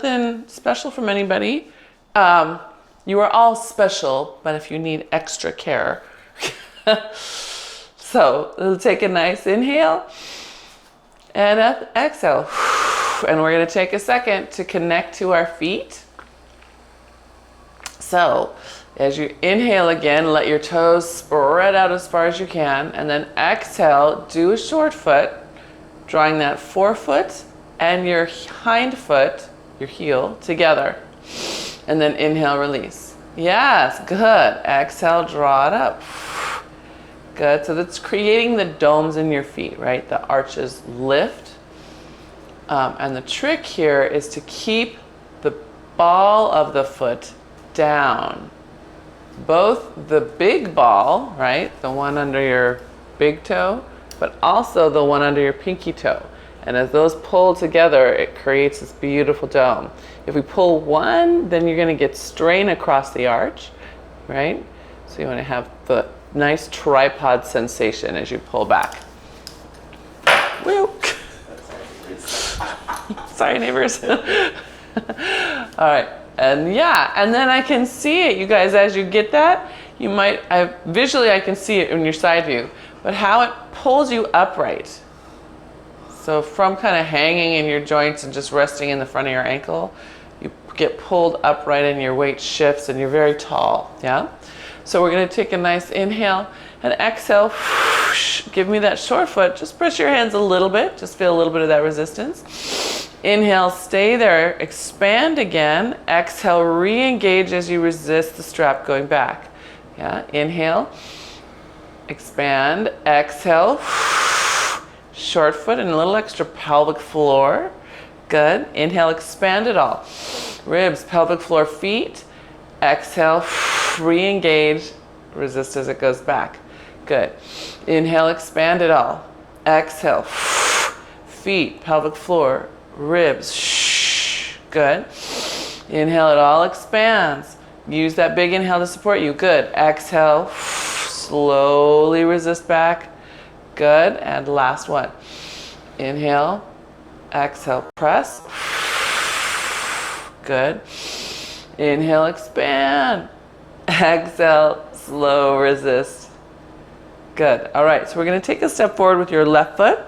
Nothing special from anybody. You are all special, but if you need extra care. So we'll take a nice inhale and exhale. And we're going to take a second to connect to our feet. So as you inhale again, let your toes spread out as far as you can. And then exhale, do a short foot, drawing that forefoot and your hind foot, your heel, together. And then inhale, release. Yes, good. Exhale, draw it up. Good. So that's creating the domes in your feet, right? The arches lift. And the trick here is to keep the ball of the foot down. Both the big ball, right? The one under your big toe, but also the one under your pinky toe. And as those pull together, it creates this beautiful dome. If we pull one, then you're going to get strain across the arch, right? So you want to have the nice tripod sensation as you pull back. Woo! Sorry, neighbors. All right. And yeah, and then I can see it, you guys, as you get that, you might, visually I can see it in your side view, but how it pulls you upright. So from kind of hanging in your joints and just resting in the front of your ankle, you get pulled upright and your weight shifts and you're very tall, yeah? So we're gonna take a nice inhale and exhale. Give me that short foot. Just press your hands a little bit. Just feel a little bit of that resistance. Inhale, stay there. Expand again. Exhale, re-engage as you resist the strap going back. Yeah, inhale, expand, exhale. Short foot and a little extra pelvic floor. Good. Inhale, expand it all. Ribs, pelvic floor, feet. Exhale, re-engage. Resist as it goes back. Good. Inhale, expand it all. Exhale, feet, pelvic floor, ribs. Good. Inhale, it all expands. Use that big inhale to support you. Good. Exhale, slowly resist back. Good. And last one. Inhale, exhale, press. Good. Inhale, expand. Exhale, slow resist. Good. All right, so we're going to take a step forward with your left foot.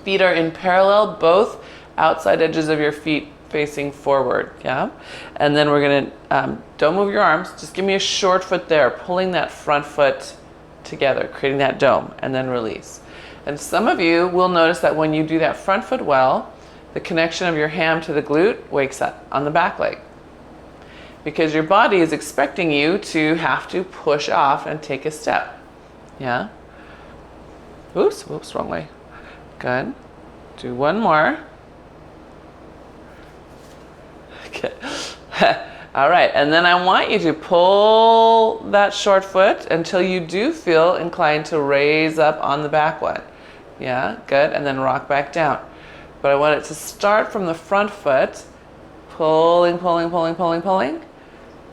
Feet are in parallel, both outside edges of your feet facing forward, yeah? And then we're going to, don't move your arms, just give me a short foot there, pulling that front foot together, creating that dome, and then release. And some of you will notice that when you do that front foot well, the connection of your ham to the glute wakes up on the back leg. Because your body is expecting you to have to push off and take a step. Yeah? Oops, whoops, wrong way. Good. Do one more. Okay. All right, and then I want you to pull that short foot until you do feel inclined to raise up on the back one. Yeah, good, and then rock back down. But I want it to start from the front foot, pulling, pulling, pulling, pulling, pulling,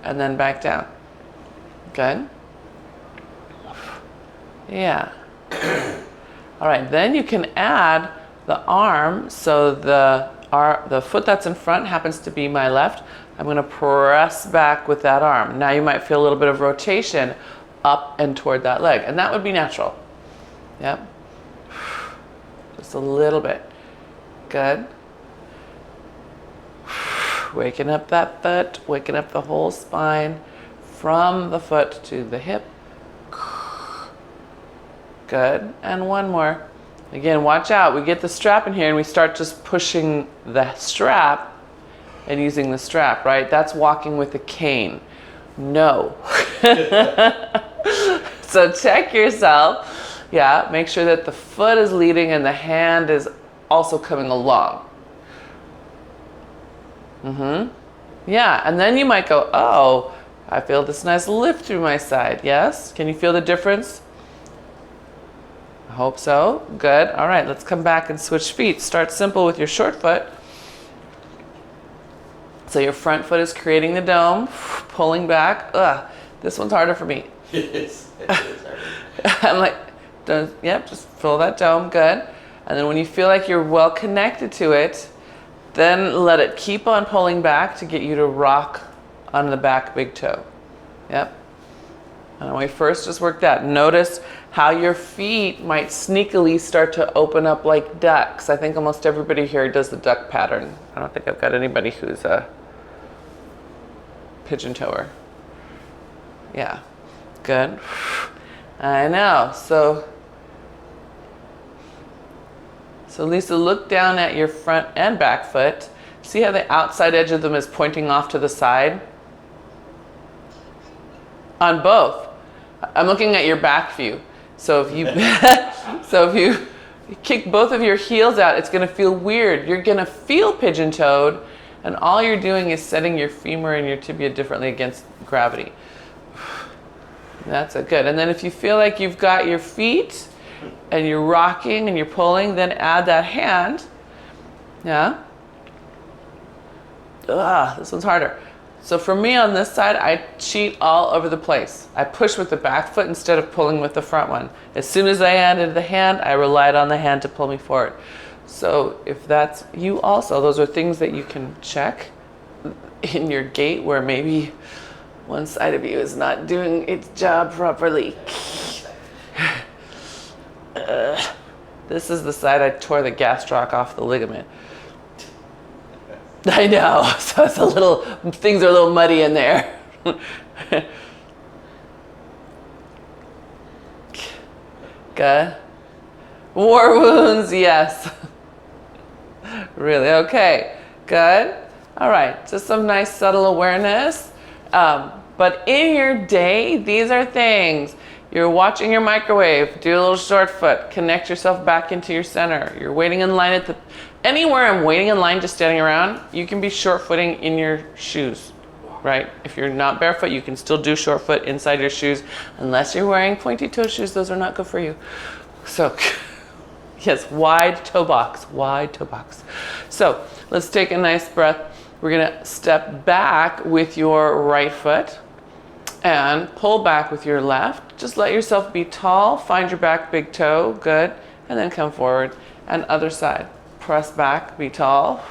and then back down. Good. Yeah. All right, then you can add the arm. So the foot that's in front happens to be my left. I'm going to press back with that arm. Now you might feel a little bit of rotation up and toward that leg, and that would be natural. Yep. Just a little bit. Good. Waking up that foot, waking up the whole spine from the foot to the hip. Good. And one more. Again, watch out. We get the strap in here and we start just pushing the strap and using the strap, right? That's walking with a cane. No. So check yourself. Yeah, make sure that the foot is leading and the hand is also coming along. Yeah, and then you might go, oh, I feel this nice lift through my side. Yes? Can you feel the difference? I hope so. Good. All right, let's come back and switch feet. Start simple with your short foot. So your front foot is creating the dome, pulling back. This one's harder for me. It is harder. I'm like, yep, just fill that dome. Good. And then when you feel like you're well connected to it, Then let it keep on pulling back to get you to rock on the back big toe. Yep. And we first just work that. Notice how your feet might sneakily start to open up like ducks. I think almost everybody here does the duck pattern. I don't think I've got anybody who's a pigeon toer. Yeah, good. I know. So Lisa, look down at your front and back foot. See how the outside edge of them is pointing off to the side? On both. I'm looking at your back view. So if you kick both of your heels out, it's going to feel weird. You're going to feel pigeon-toed, and all you're doing is setting your femur and your tibia differently against gravity. That's a good. And then if you feel like you've got your feet and you're rocking and you're pulling, then add that hand. Yeah. This one's harder. So for me on this side, I cheat all over the place. I push with the back foot instead of pulling with the front one. As soon as I added the hand, I relied on the hand to pull me forward. So if that's you also, those are things that you can check in your gait where maybe one side of you is not doing its job properly. This is the side I tore the gastroc off the ligament. I know, so it's a little, things are a little muddy in there. Good. War wounds, yes. Really, okay, good. All right, just some nice subtle awareness. But in your day, these are things. You're watching your microwave, do a little short foot, connect yourself back into your center. You're waiting in line anywhere I'm waiting in line just standing around, you can be short footing in your shoes, right? If you're not barefoot, you can still do short foot inside your shoes, unless you're wearing pointy toe shoes, those are not good for you. So, yes, wide toe box. So, let's take a nice breath. We're gonna step back with your right foot and pull back with your left. Just let yourself be tall, find your back big toe, good, and then come forward. And other side, press back, be tall,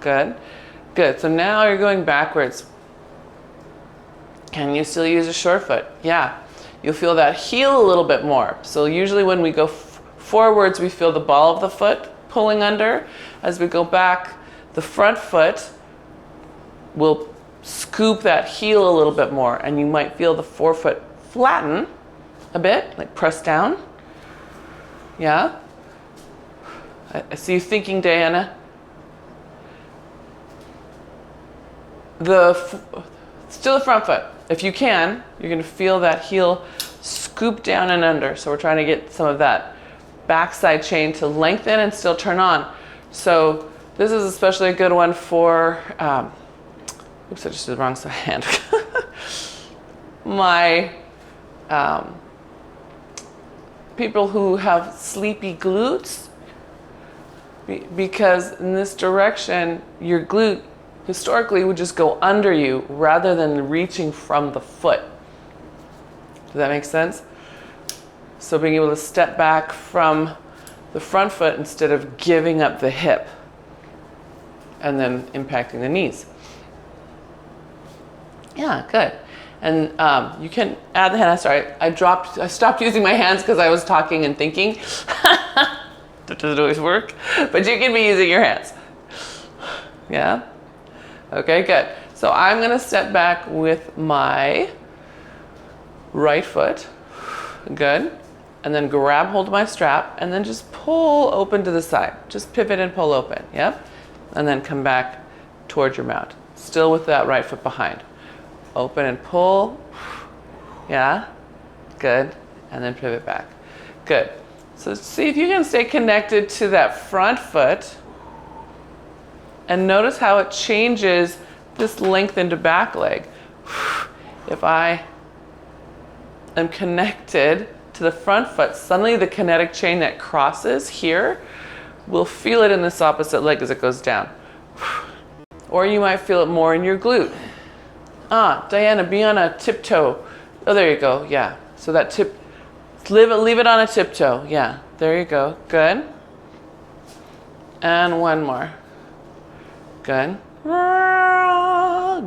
good, good. So now you're going backwards. Can you still use a short foot? Yeah, you'll feel that heel a little bit more. So usually when we go forwards, we feel the ball of the foot pulling under. As we go back, the front foot will scoop that heel a little bit more, and you might feel the forefoot flatten a bit, like press down. Yeah? I see you thinking, Diana. Still the front foot. If you can, you're going to feel that heel scoop down and under. So we're trying to get some of that backside chain to lengthen and still turn on. So this is especially a good one for, oops, I just did the wrong side hand. My people who have sleepy glutes, because in this direction, your glute historically would just go under you rather than reaching from the foot. Does that make sense? So being able to step back from the front foot instead of giving up the hip and then impacting the knees. Yeah, good. And you can add the hand. Sorry, I stopped using my hands because I was talking and thinking. That doesn't always work, but you can be using your hands. Yeah? Okay, good. So I'm gonna step back with my right foot. Good. And then grab hold of my strap and then just pull open to the side. Just pivot and pull open, yep? And then come back towards your mount. Still with that right foot behind. Open and pull, yeah, good. And then pivot back, good. So see if you can stay connected to that front foot and notice how it changes this lengthened back leg. If I am connected to the front foot, suddenly the kinetic chain that crosses here, we'll feel it in this opposite leg as it goes down. Or you might feel it more in your glute. Diana, be on a tiptoe. Oh, there you go, yeah. So that leave it on a tiptoe, yeah. There you go, good. And one more. Good.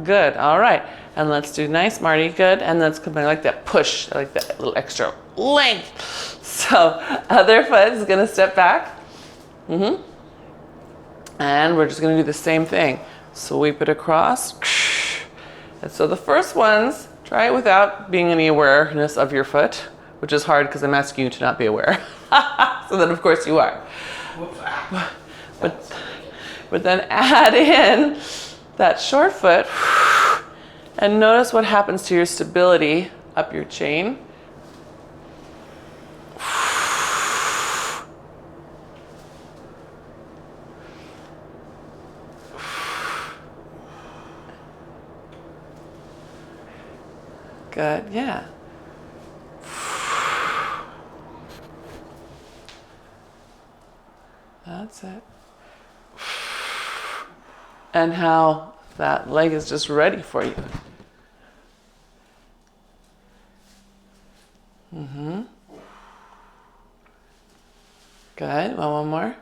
Good. All right. And let's do nice, Marty. Good. And let's come back like that push. I like that little extra length. So other foot is going to step back. And we're just going to do the same thing. Sweep it across. And so the first ones, try it without being any awareness of your foot, which is hard because I'm asking you to not be aware. So then, of course, you are. But then add in that short foot and notice what happens to your stability up your chain. Good, yeah. That's it. And how that leg is just ready for you. Good. Well, one more.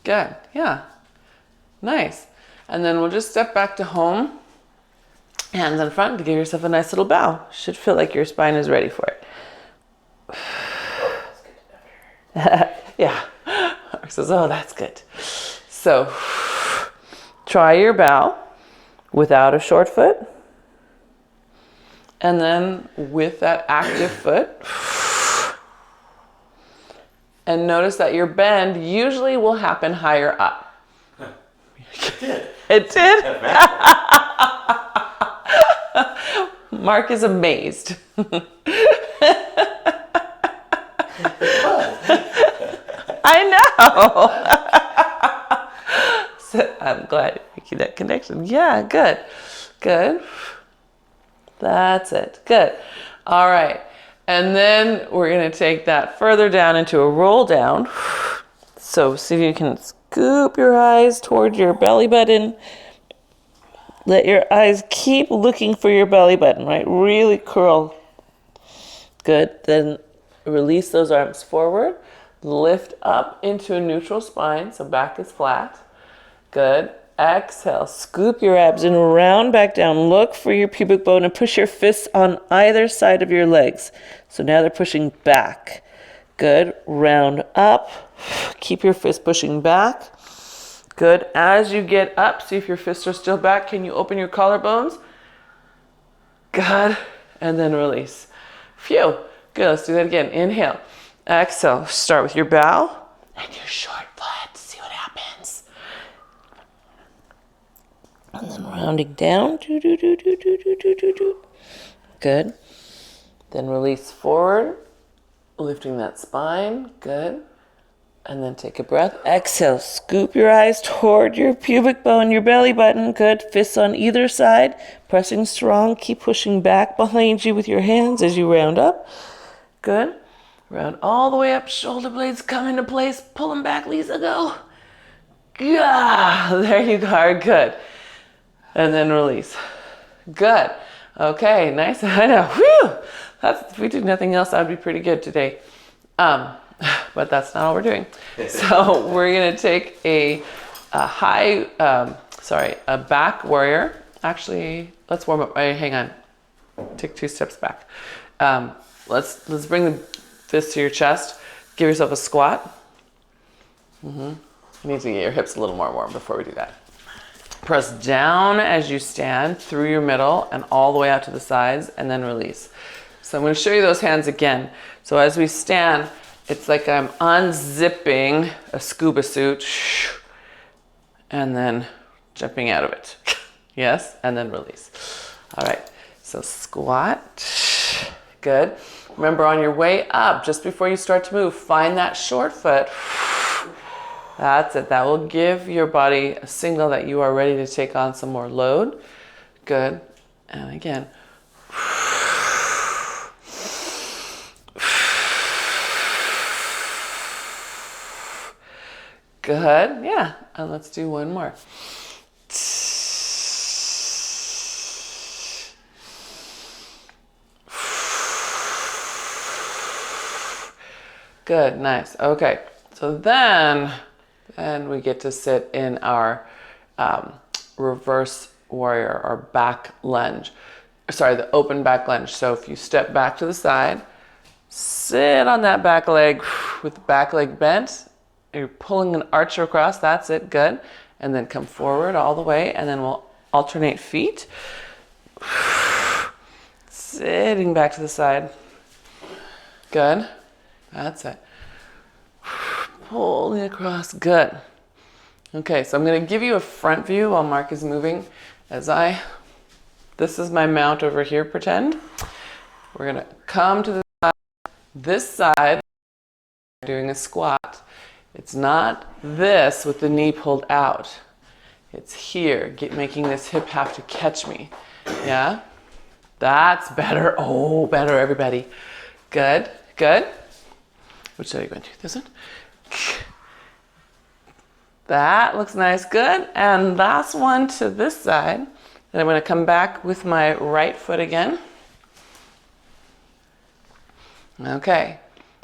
Good. Yeah. Nice. And then we'll just step back to home. Hands in front to give yourself a nice little bow. Should feel like your spine is ready for it. Yeah. Mark says, oh, that's good. So try your bow without a short foot. And then with that active foot. And notice that your bend usually will happen higher up. It did. It did? Mark is amazed. I know. So I'm glad you're making that connection. Yeah, good. Good. That's it. Good. All right. And then we're going to take that further down into a roll down. So see if you can scoop your eyes toward your belly button. Let your eyes keep looking for your belly button, right? Really curl. Good. Then release those arms forward. Lift up into a neutral spine, so back is flat. Good. Exhale. Scoop your abs and round back down. Look for your pubic bone and push your fists on either side of your legs. So now they're pushing back. Good. Round up. Keep your fist pushing back. Good. As you get up, see if your fists are still back. Can you open your collarbones? Good. And then release. Phew. Good. Let's do that again. Inhale. Exhale. Start with your bow and your short foot. See what happens. And then rounding down. Good. Then release forward. Lifting that spine. Good. And then take a breath. Exhale. Scoop your eyes toward your pubic bone, your belly button. Good. Fists on either side. Pressing strong. Keep pushing back behind you with your hands as you round up. Good. Round all the way up. Shoulder blades come into place. Pull them back, Lisa. Go. Yeah. There you are. Good. And then release. Good. Okay. Nice. I know. Whew. If we did nothing else, that would be pretty good today. But that's not all we're doing. So we're going to take a back warrior. Actually, let's warm up. Hang on. Take 2 steps back. Let's bring the fist to your chest. Give yourself a squat. You need to get your hips a little more warm before we do that. Press down as you stand through your middle and all the way out to the sides, and then release. So I'm going to show you those hands again. So as we stand, it's like I'm unzipping a scuba suit and then jumping out of it. Yes, and then release. All right, so squat. Good. Remember, on your way up, just before you start to move, find that short foot. That's it. That will give your body a signal that you are ready to take on some more load. Good. And again. Good. Yeah. And let's do one more. Good, nice. Okay, so then we get to sit in our reverse warrior or back lunge. Sorry, the open back lunge. So if you step back to the side, sit on that back leg with the back leg bent. You're pulling an arch across, that's it, good. And then come forward all the way, and then we'll alternate feet. Sitting back to the side. Good. That's it. Pulling across, good. Okay, so I'm gonna give you a front view while Mark is moving this is my mount over here, pretend. We're gonna come to this side, doing a squat. It's not this with the knee pulled out. It's here, making this hip have to catch me. Yeah? That's better. Oh, better, everybody. Good, good. Which side are you going to? This one? That looks nice, good. And last one to this side. Then I'm gonna come back with my right foot again. Okay,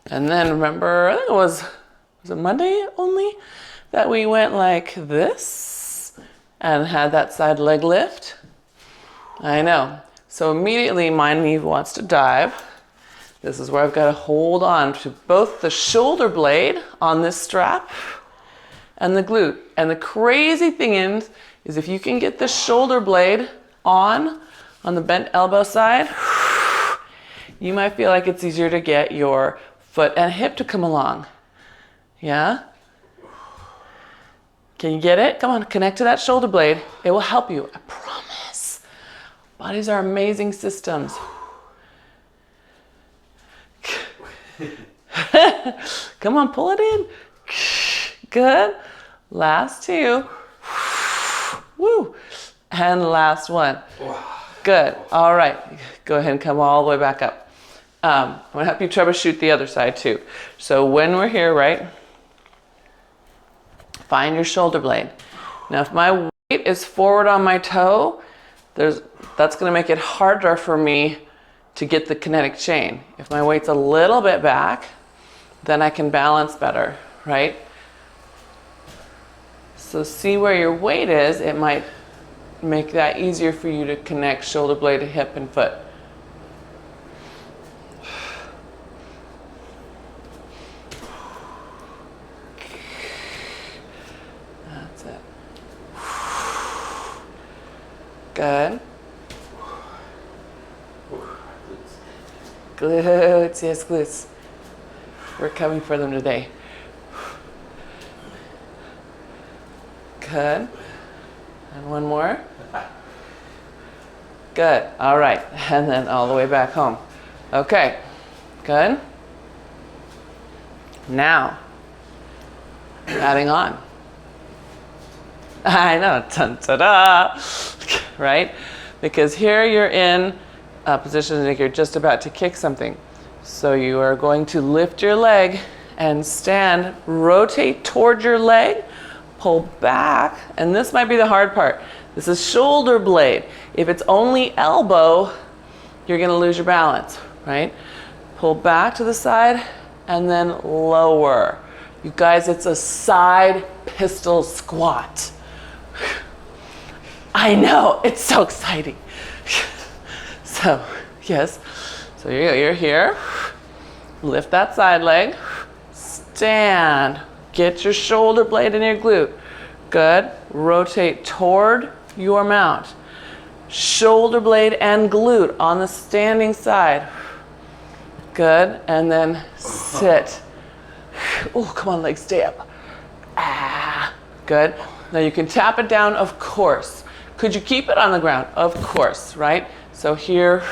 and then remember, I think was it Monday only that we went like this and had that side leg lift? I know. So immediately my knee wants to dive. This is where I've got to hold on to both the shoulder blade on this strap and the glute. And the crazy thing is if you can get the shoulder blade on the bent elbow side, you might feel like it's easier to get your foot and hip to come along. Yeah? Can you get it? Come on, connect to that shoulder blade. It will help you, I promise. Bodies are amazing systems. Come on, pull it in. Good. Last two. Woo. And last one. Good. All right. Go ahead and come all the way back up. I'm going to help you troubleshoot the other side too. So when we're here, right, find your shoulder blade. Now, if my weight is forward on my toe, that's going to make it harder for me to get the kinetic chain. If my weight's a little bit back, then I can balance better, right? So see where your weight is. It might make that easier for you to connect shoulder blade to hip and foot. That's it. Good. Glutes, yes, glutes. We're coming for them today. Good. And one more. Good. All right. And then all the way back home. Okay. Good. Now, adding on. I know. Ta-da! Right? Because here you're in a position like you're just about to kick something. So you are going to lift your leg and stand, rotate toward your leg, pull back, and this might be the hard part. This is shoulder blade. If it's only elbow, you're gonna lose your balance, right? Pull back to the side and then lower. You guys, it's a side pistol squat. I know, it's so exciting. So, yes, so you're here. Lift that side leg, stand. Get your shoulder blade in your glute. Good. Rotate toward your mount. Shoulder blade and glute on the standing side. Good. And then sit. Oh, come on, legs, stay up. Ah. Good. Now you can tap it down, of course. Could you keep it on the ground? Of course, right? So here,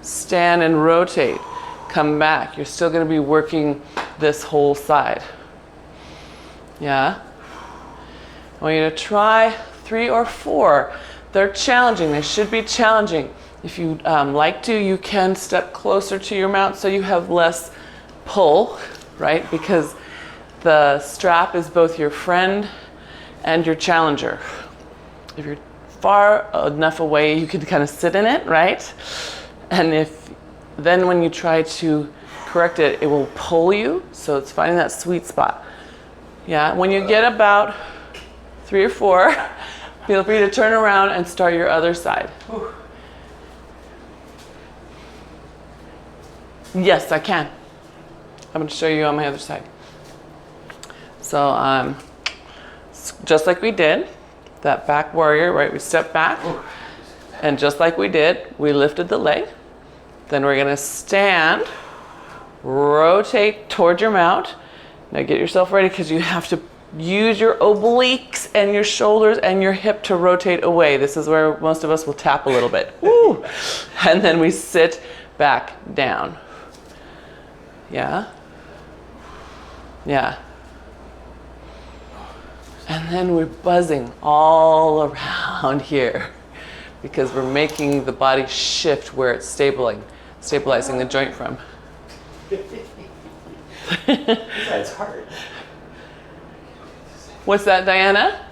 stand and rotate. Come back. You're still going to be working this whole side. Yeah? I want you to try 3 or 4. They're challenging. They should be challenging. If you like to, you can step closer to your mount so you have less pull, right? Because the strap is both your friend and your challenger. If you're far enough away, you can kind of sit in it, right? And then when you try to correct it, it will pull you. So it's finding that sweet spot. Yeah, when you get about 3 or 4, feel free to turn around and start your other side. Whew. Yes, I can. I'm going to show you on my other side. So just like we did, that back warrior, right? We step back, and just like we did, we lifted the leg. Then we're going to stand, rotate towards your mount. Now get yourself ready because you have to use your obliques and your shoulders and your hip to rotate away. This is where most of us will tap a little bit. Woo! And then we sit back down. Yeah? Yeah. And then we're buzzing all around here because we're making the body shift where it's stabilizing the joint from. That's hard. What's that, Diana?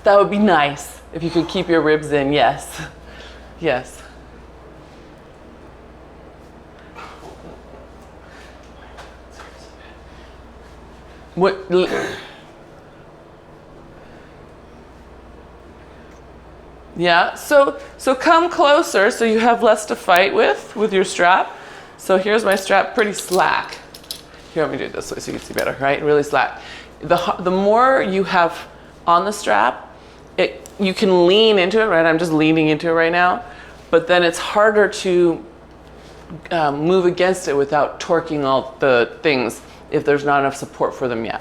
That would be nice if you could keep your ribs in, yes. Yes. What? Yeah, so come closer so you have less to fight with your strap. So here's my strap, pretty slack. Here, let me do it this way so you can see better, right? Really slack. The more you have on the strap, you can lean into it, right? I'm just leaning into it right now, but then it's harder to move against it without torquing all the things if there's not enough support for them yet.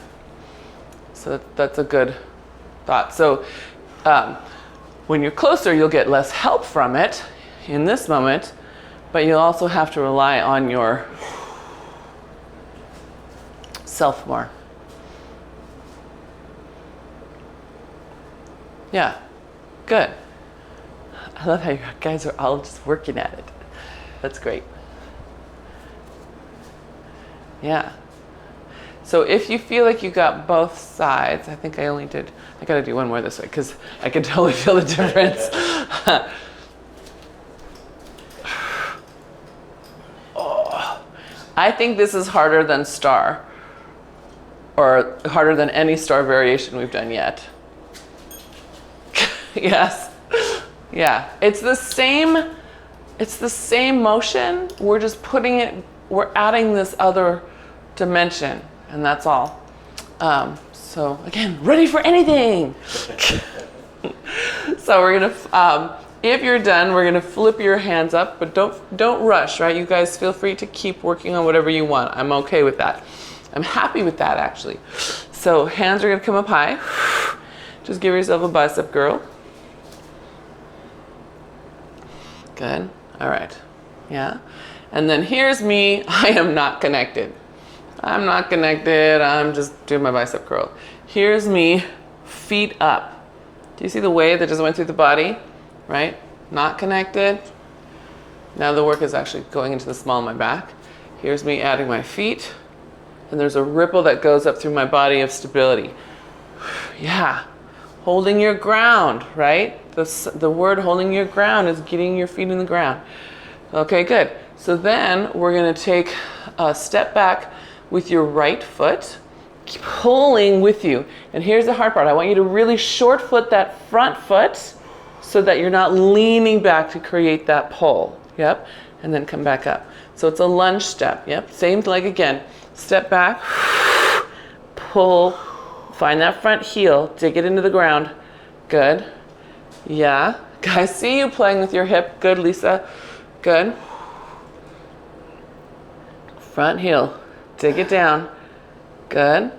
So that's a good thought. So when you're closer, you'll get less help from it in this moment, but you'll also have to rely on your self more. Yeah, good. I love how you guys are all just working at it. That's great. Yeah. So if you feel like you got both sides, I think I gotta do one more this way because I can totally feel the difference. Oh, I think this is harder than star, or harder than any star variation we've done yet. Yes. Yeah. It's the same motion. We're just we're adding this other dimension, and that's all. So again, ready for anything. So we're gonna, if you're done, we're gonna flip your hands up, but don't rush, right? You guys feel free to keep working on whatever you want. I'm okay with that. I'm happy with that, actually. So hands are gonna come up high. Just give yourself a bicep girl. Good. All right. Yeah. And then here's me. I am not connected. I'm not connected. I'm just doing my bicep curl. Here's me, feet up. Do you see the wave that just went through the body? Right? Not connected. Now the work is actually going into the small of my back. Here's me adding my feet. And there's a ripple that goes up through my body of stability. Yeah. Holding your ground, right? The word holding your ground is getting your feet in the ground. Okay, good. So then we're going to take a step back with your right foot, pulling with you. And here's the hard part. I want you to really short foot that front foot so that you're not leaning back to create that pull. Yep. And then come back up. So it's a lunge step. Yep. Same leg again. Step back, pull, find that front heel, dig it into the ground. Good. Yeah. I see you playing with your hip. Good, Lisa. Good. Front heel. Dig it down. Good.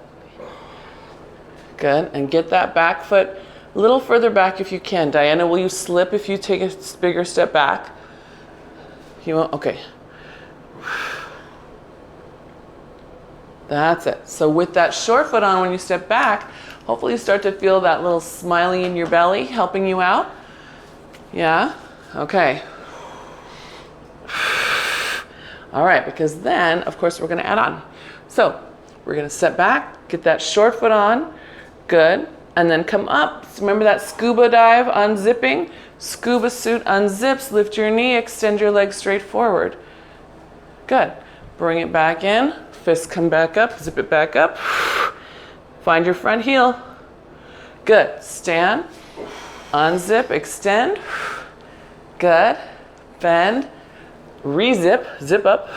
Good. And get that back foot a little further back if you can. Diana, will you slip if you take a bigger step back? You won't? Okay. That's it. So with that short foot on when you step back, hopefully you start to feel that little smiling in your belly helping you out. Yeah? Okay. All right, because then, of course, we're going to add on. So we're going to step back, get that short foot on. Good. And then come up. So remember that scuba dive, unzipping? Scuba suit unzips, lift your knee, extend your leg straight forward. Good. Bring it back in. Fists come back up. Zip it back up. Find your front heel. Good. Stand. Unzip. Extend. Good. Bend. Re-zip. Zip up.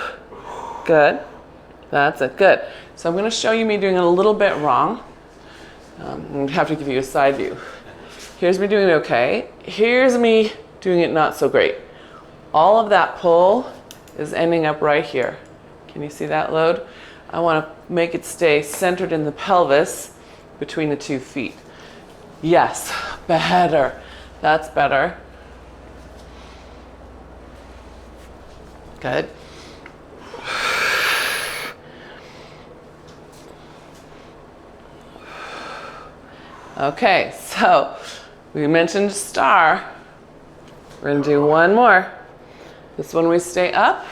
Good. That's it. Good. So I'm going to show you me doing it a little bit wrong. I'm going to have to give you a side view. Here's me doing it okay. Here's me doing it not so great. All of that pull is ending up right here. Can you see that load? I want to make it stay centered in the pelvis between the 2 feet. Yes, better. That's better. Good. Okay, so we mentioned star. We're gonna do one more. This one we stay up.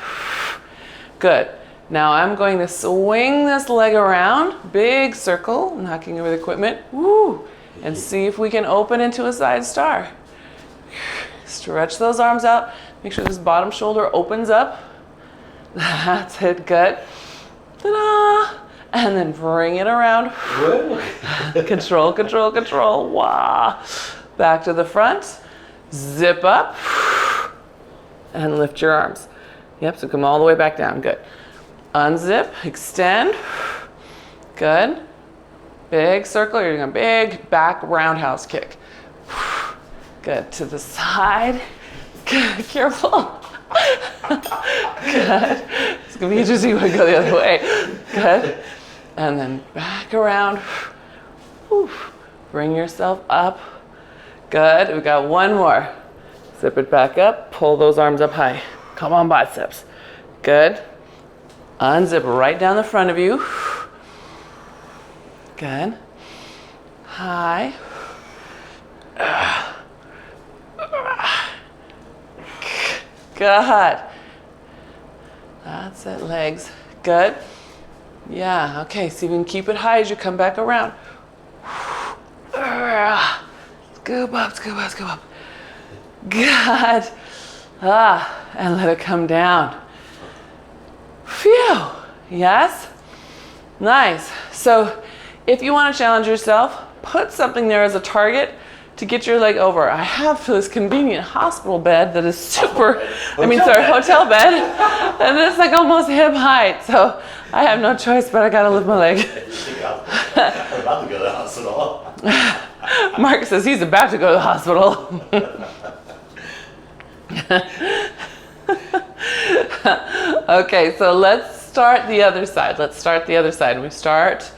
Good. Now I'm going to swing this leg around, big circle, knocking over the equipment. Woo! And see if we can open into a side star. Stretch those arms out. Make sure this bottom shoulder opens up. That's it. Good. Ta-da! And then bring it around. Control, control, control. Wow. Back to the front. Zip up. And lift your arms. Yep, so come all the way back down. Good. Unzip, extend. Good. Big circle. You're doing a big back roundhouse kick. Good. To the side. Good. Careful. Good. It's going to be interesting when we go the other way. Good. And then back around. Whew. Bring yourself up. Good. We got one more. Zip it back up. Pull those arms up high. Come on, biceps. Good. Unzip right down the front of you. Good. High. Good. That's it, legs. Good. Yeah, okay, so you can keep it high as you come back around. Scoop up, scoop up, scoop up. Good. And let it come down. Phew. Yes? Nice. So if you want to challenge yourself, put something there as a target to get your leg over. I have this convenient hospital bed that is super, hotel bed. And it's like almost hip height. So I have no choice, but I gotta lift my leg. I'm about to go to the hospital. Mark says he's about to go to the hospital. Okay, so let's start the other side. Let's start the other side. We start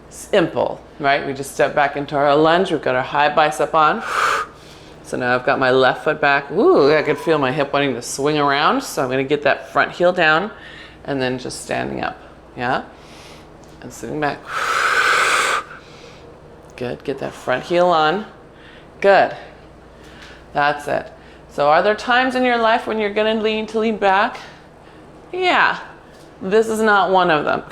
simple, right? We just step back into our lunge. We've got our high bicep on. So now I've got my left foot back. Ooh, I can feel my hip wanting to swing around. So I'm going to get that front heel down and then just standing up. Yeah? And sitting back. Good. Get that front heel on. Good. That's it. So are there times in your life when you're going to lean back? Yeah. This is not one of them.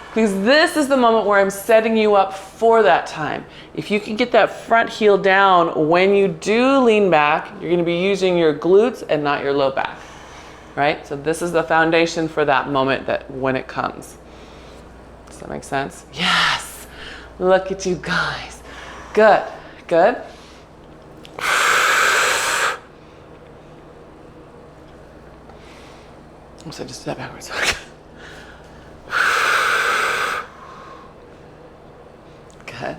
Because this is the moment where I'm setting you up for that time. If you can get that front heel down when you do lean back, you're going to be using your glutes and not your low back. Right? So this is the foundation for that moment that when it comes. Does that make sense? Yes. Look at you guys. Good. Good. So just do that backwards. Good.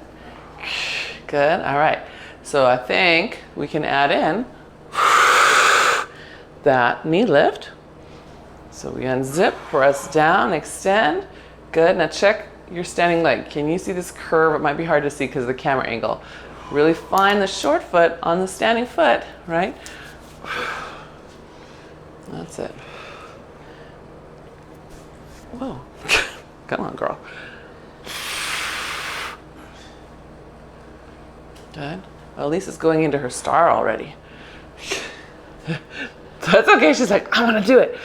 Good. All right. So I think we can add in that knee lift. So we unzip, press down, extend. Good. Now check your standing leg. Can you see this curve? It might be hard to see because of the camera angle. Really find the short foot on the standing foot, right? That's it. Whoa. Come on, girl. Good. Well, at least it's going into her star already. That's okay. She's like, I want to do it.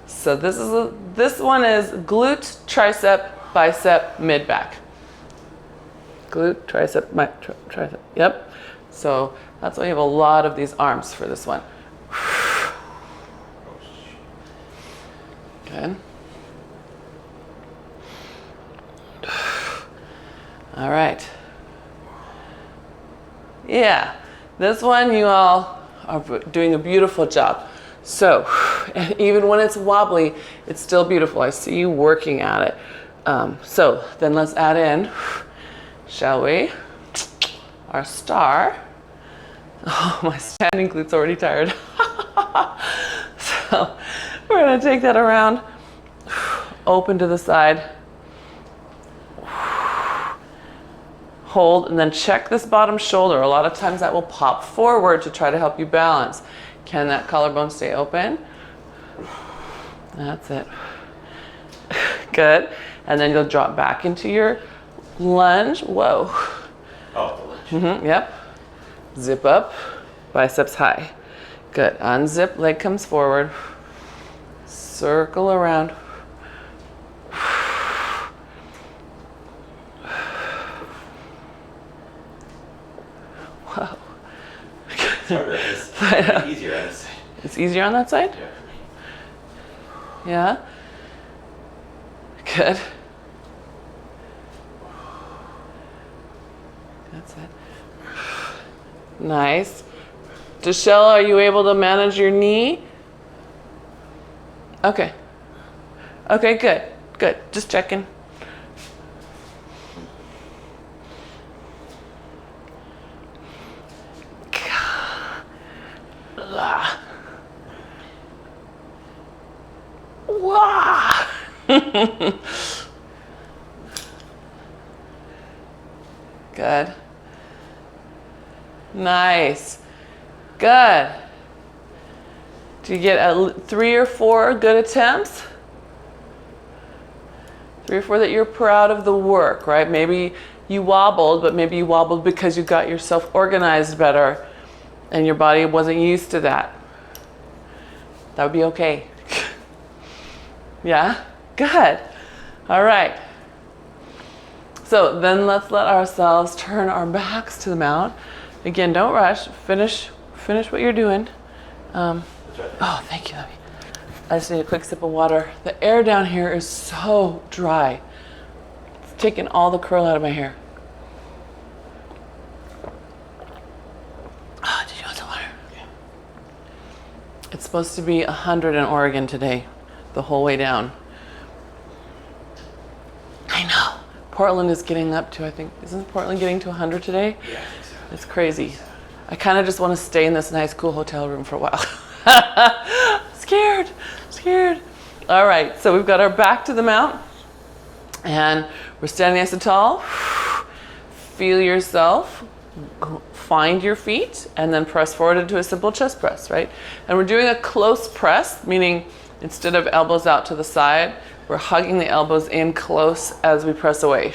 So this one is glute, tricep, bicep, mid back. Glute, tricep, tricep. Yep. So that's why you have a lot of these arms for this one. Good. All right. Yeah, this one you all are doing a beautiful job. So, and even when it's wobbly, it's still beautiful. I see you working at it. So then let's add in, shall we, our star. Oh, my standing glute's already tired. So we're gonna take that around, open to the side, hold, and then check this bottom shoulder. A lot of times that will pop forward to try to help you balance. Can that collarbone stay open? That's it. Good. And then you'll drop back into your lunge. Whoa. Oh, the lunge. Yep. Zip up, biceps high. Good. Unzip, leg comes forward. Circle around. Wow. It's harder. It's easier on this side. It's easier on that side? Yeah. Yeah? Good. That's it. Nice. Deshelle, are you able to manage your knee? Okay. Okay, good. Good. Just checking. Wow. Good. Nice. Good. Do you get 3 or 4 good attempts? 3 or 4 that you're proud of the work, right? Maybe you wobbled, but maybe you wobbled because you got yourself organized better and your body wasn't used to that. That would be okay. Yeah? Good. All right. So then let's let ourselves turn our backs to the mat. Again, don't rush. Finish what you're doing. Oh, thank you, Lovey. I just need a quick sip of water. The air down here is so dry. It's taking all the curl out of my hair. Oh, did you want some water? Yeah. It's supposed to be 100 in Oregon today, the whole way down. I know. Portland is getting up to, I think, isn't Portland getting to 100 today? Yeah, I think so. It's crazy. I kind of just want to stay in this nice, cool hotel room for a while. Scared. All right, so we've got our back to the mat, and we're standing nice and tall. Feel yourself. Find your feet, and then press forward into a simple chest press, right? And we're doing a close press, meaning instead of elbows out to the side, we're hugging the elbows in close as we press away.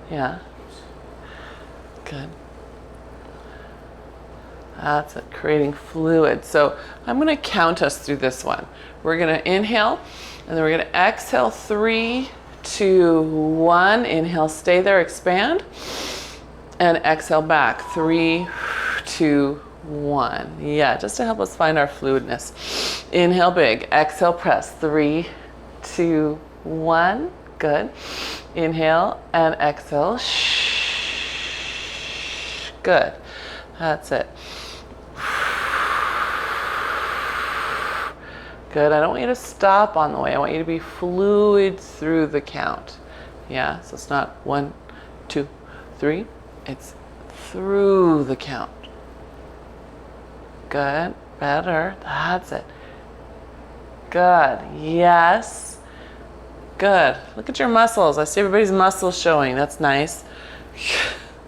Yeah. Good. That's it, creating fluid. So I'm going to count us through this one. We're going to inhale, and then we're going to exhale 3, 2, 1. Inhale, stay there, expand, and exhale back. 3, 2, 1. Yeah, just to help us find our fluidness. Inhale big, exhale press. 3, 2, 1. Good. Inhale and exhale. Good. That's it. Good. I don't want you to stop on the way. I want you to be fluid through the count. Yeah, so it's not 1, 2, 3. It's through the count. Good. Better. That's it. Good. Yes. Good. Look at your muscles. I see everybody's muscles showing. That's nice.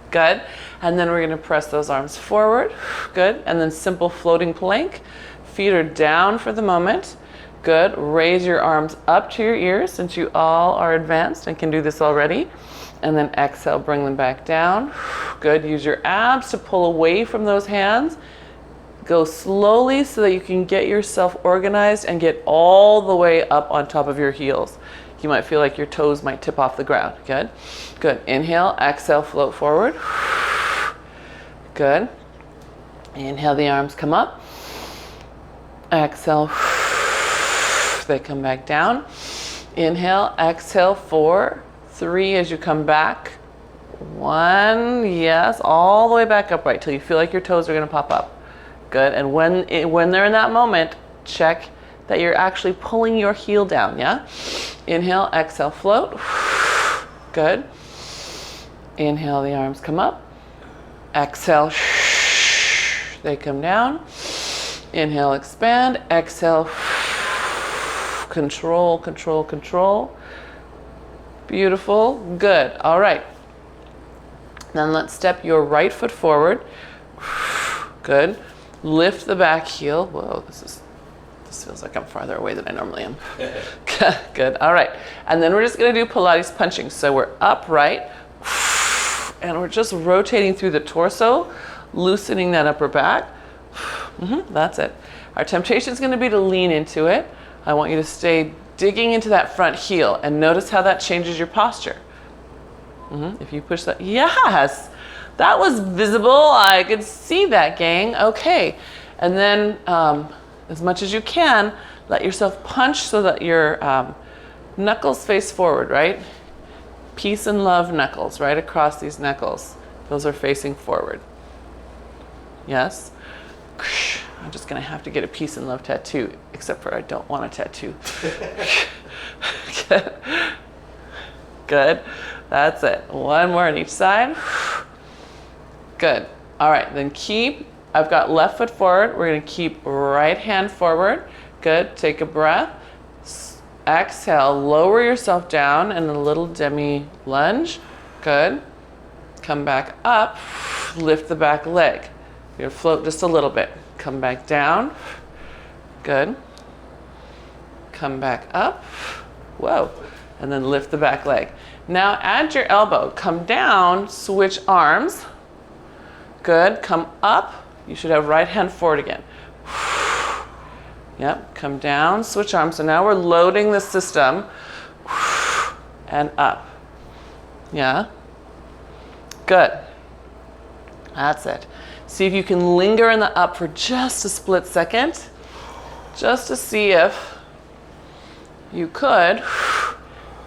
Good. And then we're going to press those arms forward. Good. And then simple floating plank. Feet are down for the moment. Good. Raise your arms up to your ears since you all are advanced and can do this already. And then exhale, bring them back down. Good. Use your abs to pull away from those hands. Go slowly so that you can get yourself organized and get all the way up on top of your heels. You might feel like your toes might tip off the ground. Good. Good. Inhale, exhale, float forward. Good. Inhale, the arms come up. Exhale. They come back down. Inhale, exhale, 4, 3 as you come back. 1, yes, all the way back upright till you feel like your toes are gonna pop up. Good, and when they're in that moment, check that you're actually pulling your heel down, yeah? Inhale, exhale, float. Good. Inhale, the arms come up. Exhale, they come down. Inhale, expand. Exhale, control, control, control. Beautiful, good, all right. Then let's step your right foot forward. Good. Lift the back heel. Whoa, this feels like I'm farther away than I normally am. Good, all right. And then we're just gonna do Pilates punching. So we're upright, and we're just rotating through the torso, loosening that upper back. That's it. Our temptation is gonna be to lean into it. I want you to stay digging into that front heel, and notice how that changes your posture. If you push that, yes, that was visible. I could see that, gang. Okay, and then as much as you can, let yourself punch so that your knuckles face forward, right? Peace and love knuckles, right across these knuckles. Those are facing forward. Yes? I'm just gonna have to get a peace and love tattoo, except for I don't want a tattoo. Good. Good. That's it. One more on each side. Good. All right, then I've got left foot forward. We're gonna keep right hand forward. Good, take a breath. Exhale, lower yourself down in a little demi lunge. Good. Come back up, lift the back leg. You're gonna float just a little bit. Come back down. Good. Come back up. Whoa. And then lift the back leg. Now add your elbow. Come down, switch arms. Good. Come up. You should have right hand forward again. Yep. Come down, switch arms. So now we're loading the system. And up. Yeah. Good. That's it. See if you can linger in the up for just a split second, just to see if you could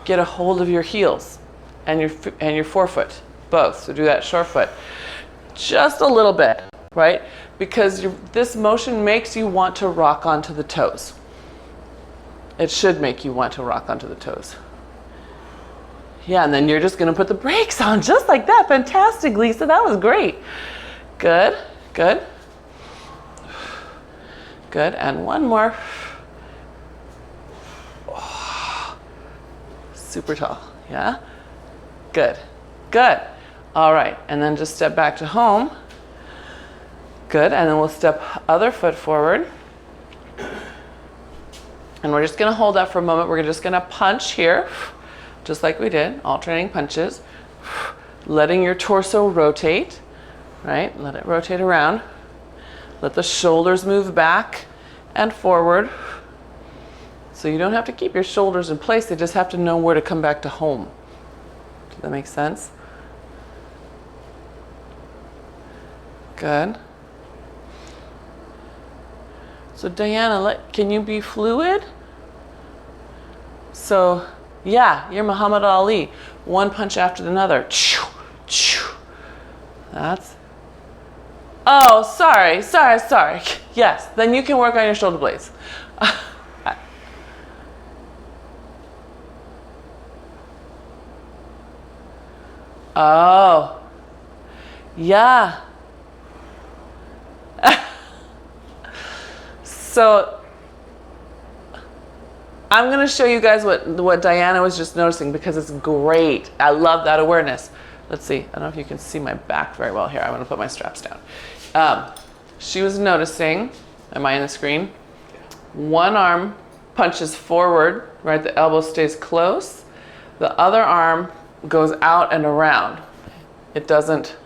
get a hold of your heels and your forefoot, both. So do that short foot. Just a little bit, right? Because this motion makes you want to rock onto the toes. It should make you want to rock onto the toes. Yeah, and then you're just gonna put the brakes on just like that. Fantastic, Lisa, that was great. Good, good. Good, and one more. Oh, super tall, yeah? Good, good. All right, and then just step back to home. Good, and then we'll step other foot forward. And we're just gonna hold that for a moment. We're just gonna punch here, just like we did, alternating punches. Letting your torso rotate, right? Let it rotate around. Let the shoulders move back and forward. So you don't have to keep your shoulders in place, they just have to know where to come back to home. Does that make sense? Good. So Diana, can you be fluid? So yeah, you're Muhammad Ali. One punch after another. That's, oh, sorry. Yes, then you can work on your shoulder blades. Oh, yeah. So I'm gonna show you guys what Diana was just noticing because it's great. I love that awareness. Let's see, I don't know if you can see my back very well here. I'm gonna put my straps down. She was noticing, am I on the screen? One arm punches forward, right? The elbow stays close. The other arm goes out and around. It doesn't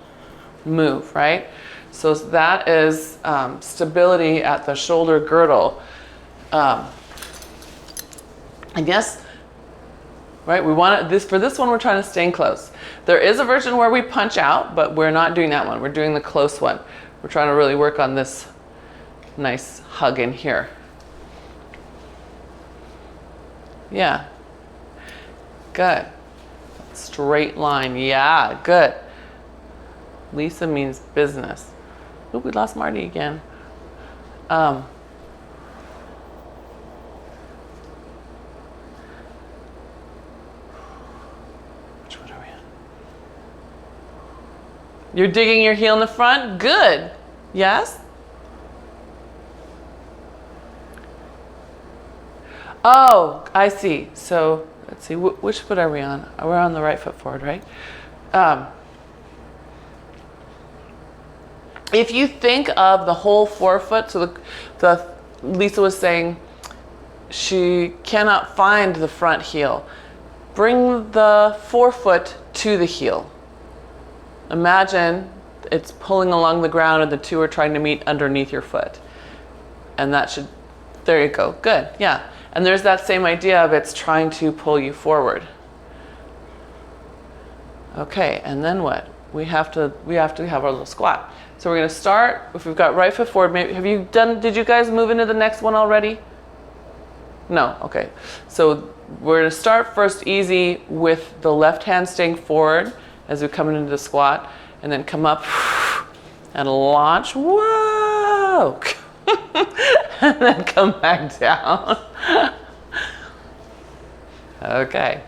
move, right? So that is stability at the shoulder girdle. I guess, right, we want this, for this one we're trying to stay close. There is a version where we punch out, but we're not doing that one. We're doing the close one. We're trying to really work on this nice hug in here. Yeah. Good. Straight line. Yeah, good. Lisa means business. Oop, we lost Marty again. Which one are we on? You're digging your heel in the front? Good. Yes? Oh, I see. So let's see, which foot are we on? We're on the right foot forward, right? If you think of the whole forefoot, so Lisa was saying she cannot find the front heel. Bring the forefoot to the heel. Imagine it's pulling along the ground and the two are trying to meet underneath your foot. And that should, there you go, good, yeah. And there's that same idea of it's trying to pull you forward. Okay, and then what? We have to have our little squat. So we're gonna start, if we've got right foot forward, maybe, did you guys move into the next one already? No, okay. So we're gonna start first easy with the left hand staying forward as we come into the squat, and then come up and launch, whoa! And then come back down. Okay.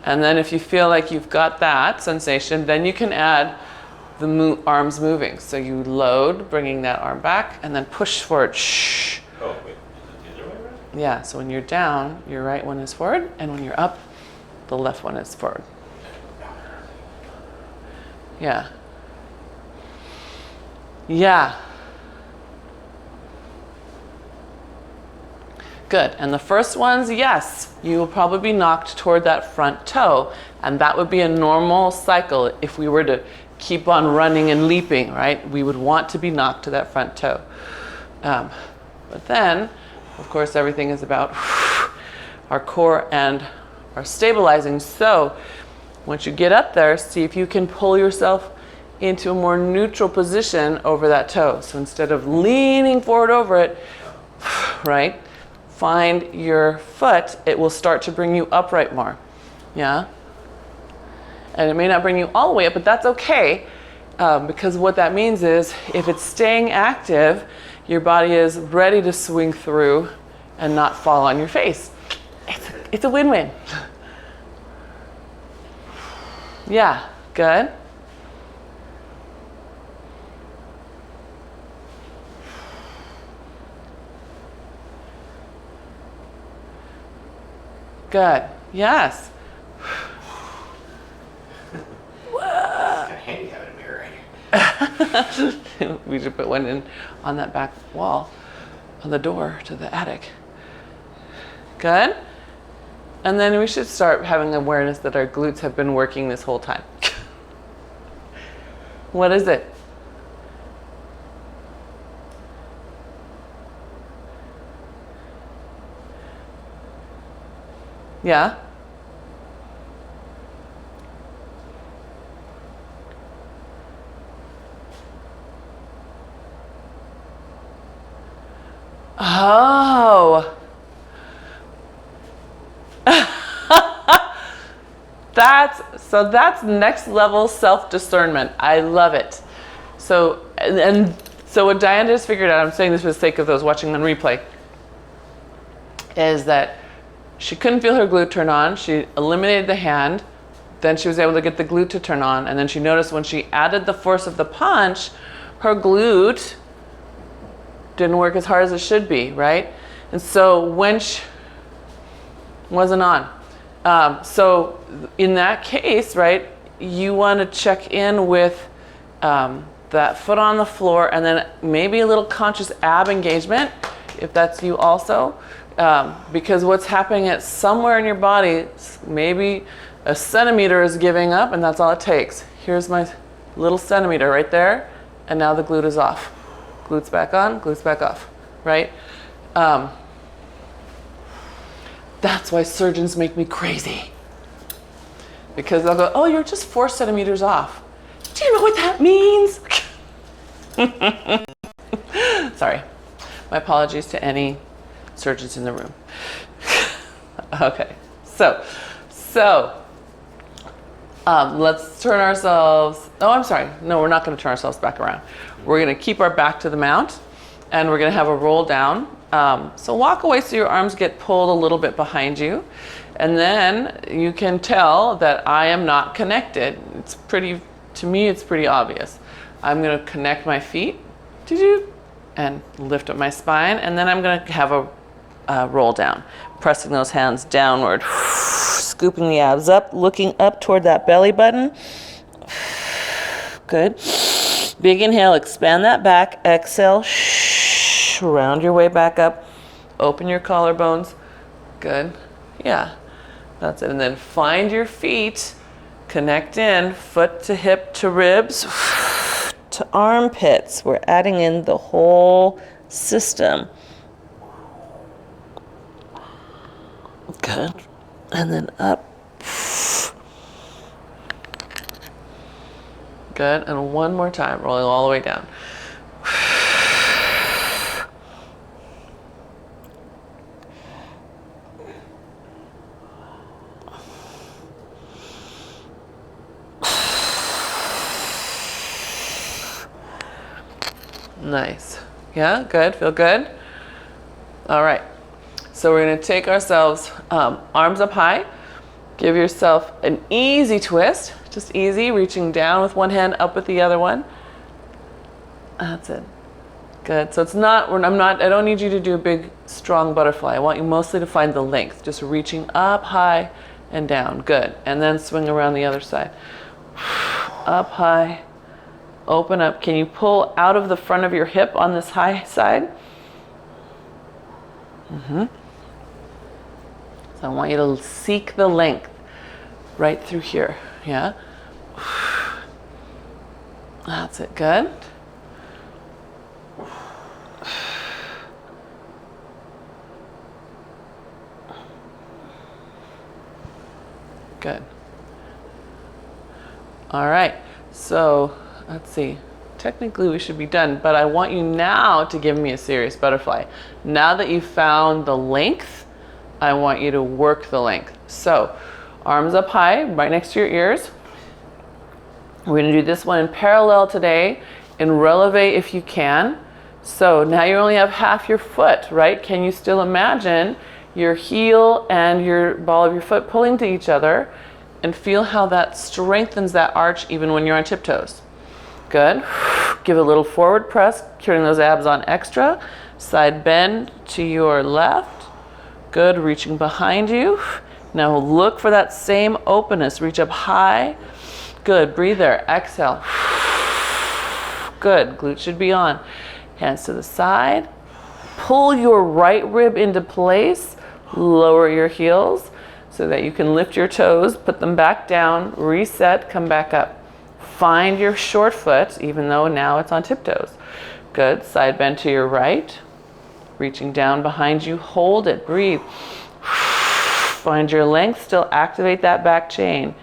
And then if you feel like you've got that sensation, then you can add the arms moving. So you load, bringing that arm back, and then push forward. Shh. Oh, wait. Is it the other way around? Yeah, so when you're down, your right one is forward, and when you're up, the left one is forward. Yeah. Yeah. Good. And the first ones, yes, you will probably be knocked toward that front toe, and that would be a normal cycle if we were to keep on running and leaping, right? We would want to be knocked to that front toe. But then, of course, everything is about our core and our stabilizing. So once you get up there, see if you can pull yourself into a more neutral position over that toe. So instead of leaning forward over it, right? Find your foot, it will start to bring you upright more. Yeah? And it may not bring you all the way up, but that's okay. Because what that means is if it's staying active, your body is ready to swing through and not fall on your face. It's a win-win. Yeah, good. Good. Yes. It's kind of handy having a mirror right here. We should put one in on that back wall, on the door to the attic. Good. And then we should start having awareness that our glutes have been working this whole time. What is it? Yeah? Oh. That's next level self-discernment. I love it. So what Diane just figured out, I'm saying this for the sake of those watching on replay, is that she couldn't feel her glute turn on. She eliminated the hand. Then she was able to get the glute to turn on. And then she noticed when she added the force of the punch, her glute didn't work as hard as it should be, right? And so when she wasn't on. So in that case, right, you want to check in with that foot on the floor and then maybe a little conscious ab engagement, if that's you also. Because what's happening at somewhere in your body, maybe a centimeter is giving up and that's all it takes. Here's my little centimeter right there, and now the glute is off. Glutes back on, glutes back off, right? That's why surgeons make me crazy. Because they'll go, oh, you're just 4 centimeters off. Do you know what that means? Sorry. My apologies to any Surgeons in the room. Okay, so let's turn ourselves, oh, I'm sorry. No, we're not gonna turn ourselves back around. We're gonna keep our back to the mount and we're gonna have a roll down. So walk away so your arms get pulled a little bit behind you. And then you can tell that I am not connected. It's pretty, to me, it's pretty obvious. I'm gonna connect my feet and lift up my spine. And then I'm gonna have a roll down, pressing those hands downward, scooping the abs up, looking up toward that belly button. Good. Big inhale, expand that back. Exhale, round your way back up. Open your collarbones. Good. Yeah, that's it. And then find your feet, connect in, foot to hip to ribs to armpits. We're adding in the whole system. Good. And then up. Good. And one more time, rolling all the way down. Nice. Yeah, good. Feel good? All right. So we're going to take ourselves arms up high. Give yourself an easy twist. Just easy, reaching down with one hand, up with the other one. That's it. Good. So it's not, I don't need you to do a big, strong butterfly. I want you mostly to find the length. Just reaching up high and down. Good. And then swing around the other side. Up high. Open up. Can you pull out of the front of your hip on this high side? So I want you to seek the length right through here. Yeah. That's it. Good. Good. All right. So let's see. Technically we should be done, but I want you now to give me a serious butterfly. Now that you've found the length, I want you to work the length. So arms up high, right next to your ears. We're gonna do this one in parallel today, in releve if you can. So now you only have half your foot, right? Can you still imagine your heel and your ball of your foot pulling to each other, and feel how that strengthens that arch even when you're on tiptoes? Good. Give a little forward press, carrying those abs on extra. Side bend to your left. Good, reaching behind you. Now look for that same openness. Reach up high. Good, breathe there. Exhale. Good, glutes should be on. Hands to the side. Pull your right rib into place. Lower your heels so that you can lift your toes, put them back down, reset, come back up. Find your short foot, even though now it's on tiptoes. Good, side bend to your right. Reaching down behind you, hold it, breathe. Find your length, still activate that back chain.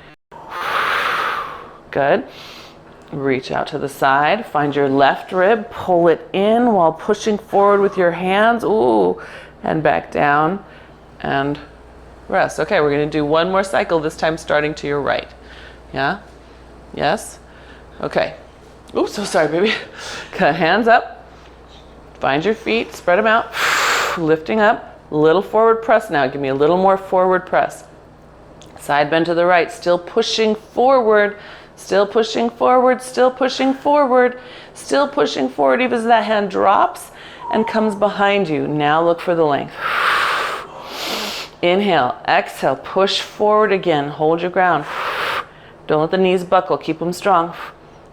Good. Reach out to the side, find your left rib, pull it in while pushing forward with your hands. Ooh, and back down and rest. Okay, we're gonna do one more cycle, this time starting to your right. Yeah? Yes? Okay. Oops, so sorry, baby. Okay, hands up. Find your feet, spread them out. Lifting up, little forward press now. Give me a little more forward press. Side bend to the right, still pushing forward, still pushing forward, still pushing forward, still pushing forward, even as that hand drops and comes behind you. Now look for the length. Inhale, exhale, push forward again, hold your ground. Don't let the knees buckle, keep them strong.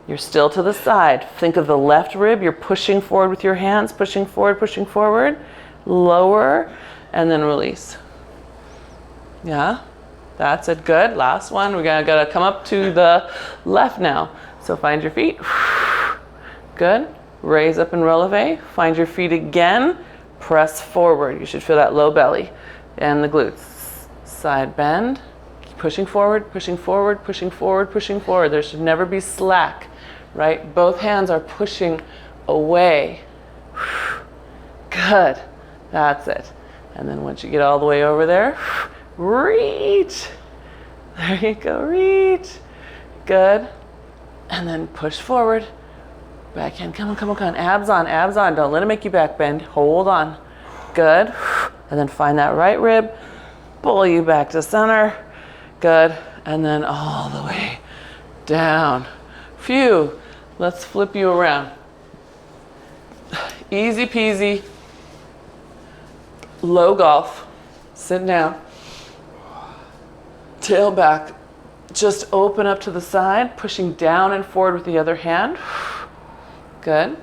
You're still to the side. Think of the left rib, you're pushing forward with your hands, pushing forward, lower, and then release. Yeah, that's it, good. Last one, we gotta come up to the left now. So find your feet, good. Raise up and releve, find your feet again, press forward. You should feel that low belly and the glutes. Side bend. Pushing forward, pushing forward, pushing forward, pushing forward. There should never be slack, right? Both hands are pushing away. Good. That's it. And then once you get all the way over there, reach. There you go, reach. Good. And then push forward. Backhand, come on, come on, come on. Abs on, abs on. Don't let it make you back bend. Hold on. Good. And then find that right rib. Pull you back to center. Good. And then all the way down. Phew. Let's flip you around. Easy peasy. Low golf. Sit down. Tail back. Just open up to the side, pushing down and forward with the other hand. Good.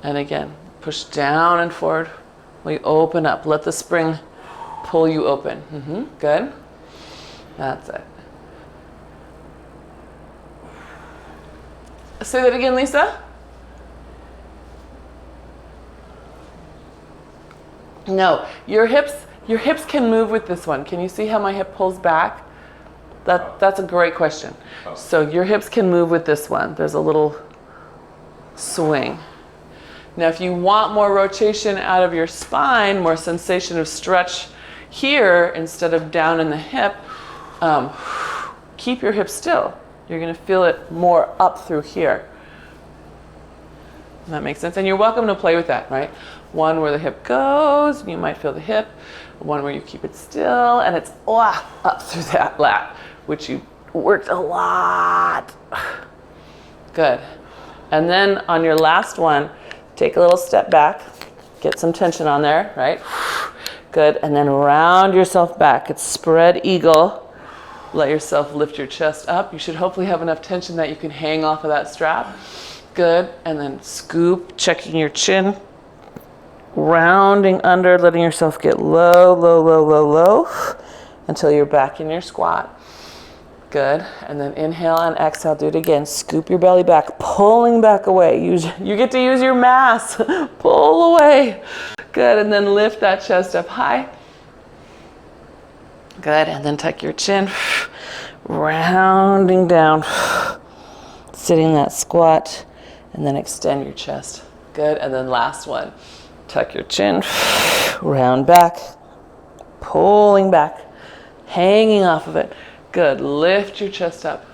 And again, push down and forward. We open up. Let the spring pull you open. Good. That's it. Say that again, Lisa. No, your hips can move with this one. Can you see how my hip pulls back? That's a great question. So your hips can move with this one. There's a little swing. Now, if you want more rotation out of your spine, more sensation of stretch here instead of down in the hip, keep your hips still. You're going to feel it more up through here. That makes sense. And you're welcome to play with that, right? One where the hip goes, and you might feel the hip. One where you keep it still, and it's up through that lat, which you worked a lot. Good. And then on your last one, take a little step back, get some tension on there, right? Good. And then round yourself back. It's spread eagle. Let yourself lift your chest up. You should hopefully have enough tension that you can hang off of that strap. Good. And then scoop, checking your chin. Rounding under, letting yourself get low, low, low, low, low, until you're back in your squat. Good. And then inhale and exhale. Do it again. Scoop your belly back, pulling back away. You get to use your mass. Pull away. Good. And then lift that chest up high. Good. And then tuck your chin. Rounding down. Sitting that squat. And then extend your chest. Good. And then last one. Tuck your chin, round back, pulling back, hanging off of it. Good. Lift your chest up.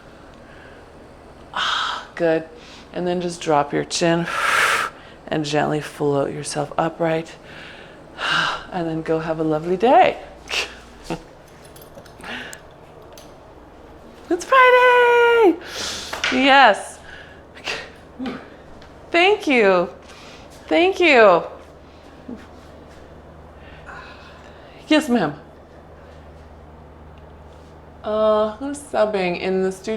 Good. And then just drop your chin and gently float yourself upright. And then go have a lovely day. It's Friday! Yes. Thank you. Thank you. Yes, ma'am. Who's subbing in the studio?